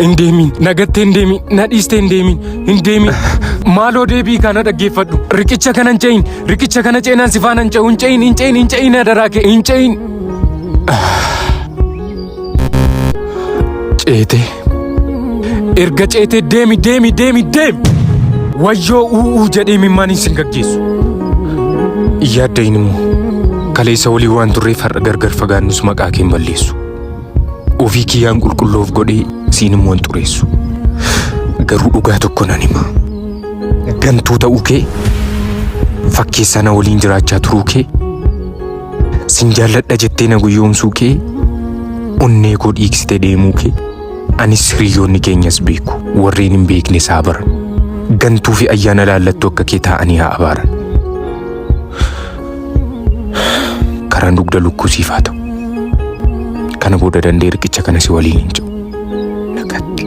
Indeemin nagattee indeemin nadhiistee indeemin maaloo deebii kana dhaggeeffadhu riqicha kana hin ce'in riqicha kana ceenaan si faana hin ce'u hin ce'in adaraa kee hin ce'in. Ceete erga ceete deemi wayyoo uuu jedhee mimmaan hin gaggeessu. Yaaddayin immoo kaleessa walii waan turreef har'a gargar fagaannus maqaa kee hin balleessu. Ofii kiyyaan qulqulloof godhee siin immoo hin xureessu. Garuu dhugaa tokko nan hima. Gantuu ta'uu kee fakkeessaa na waliin jiraachaa turuu kee sin jaalladha jettee na guyyoomsuu kee onnee koo dhiigsitee deemuu kee anis hiriyoonni keenyas beeku warreen hin beekne saa baran gantuu fi ayyaana laallattu akka kee taa'anii haa abaaran. Karaan dugda lukkuu siif haa ta'u. Kana booda dandee riqicha kana si waliin hin ce'u. Nagatti.